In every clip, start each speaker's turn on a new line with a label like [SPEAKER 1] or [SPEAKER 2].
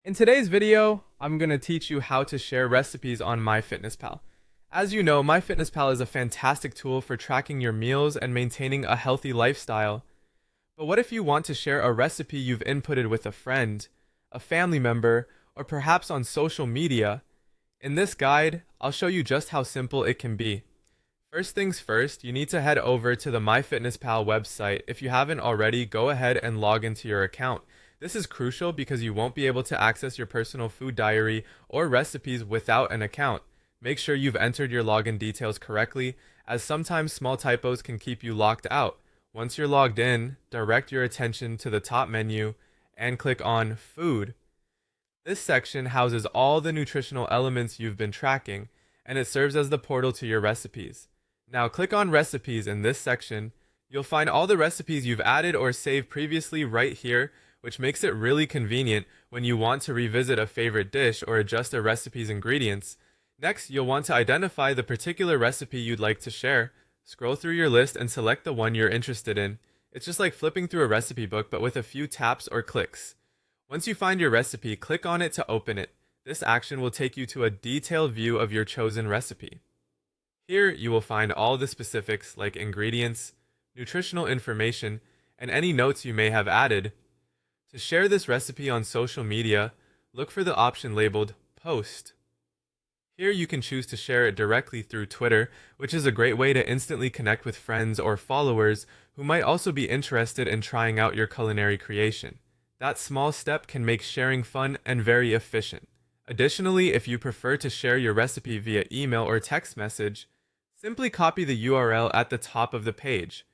[SPEAKER 1] In today's video, I'm going to teach you how to share recipes on Myfitnesspal. As you know, Myfitnesspal is a fantastic tool for tracking your meals and maintaining a healthy lifestyle. But what if you want to share a recipe you've inputted with a friend, a family member, or perhaps on social media? In this guide, I'll show you just how simple it can be. First things first, you need to head over to the Myfitnesspal website. If you haven't already, go ahead and log into your account. This is crucial because you won't be able to access your personal food diary or recipes without an account. Make sure you've entered your login details correctly, as sometimes small typos can keep you locked out. Once you're logged in, direct your attention to the top menu and click on Food. This section houses all the nutritional elements you've been tracking, and it serves as the portal to your recipes. Now click on Recipes in this section. You'll find all the recipes you've added or saved previously right here, which makes it really convenient when you want to revisit a favorite dish or adjust a recipe's ingredients. Next, you'll want to identify the particular recipe you'd like to share. Scroll through your list and select the one you're interested in. It's just like flipping through a recipe book, but with a few taps or clicks. Once you find your recipe, click on it to open it. This action will take you to a detailed view of your chosen recipe. Here, you will find all the specifics like ingredients, nutritional information, and any notes you may have added. To share this recipe on social media, look for the option labeled Post. Here you can choose to share it directly through Twitter, which is a great way to instantly connect with friends or followers who might also be interested in trying out your culinary creation. That small step can make sharing fun and very efficient. Additionally, if you prefer to share your recipe via email or text message, simply copy the URL at the top of the page.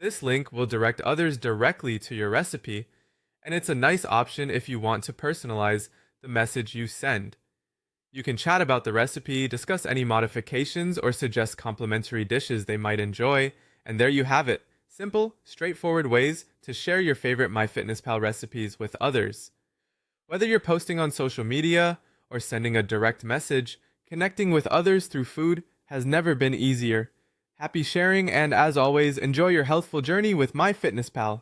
[SPEAKER 1] This link will direct others directly to your recipe, and it's a nice option if you want to personalize the message you send. You can chat about the recipe, discuss any modifications, or suggest complimentary dishes they might enjoy, and there you have it. Simple, straightforward ways to share your favorite MyFitnessPal recipes with others. Whether you're posting on social media or sending a direct message, connecting with others through food has never been easier. Happy sharing, and as always, enjoy your healthful journey with MyFitnessPal.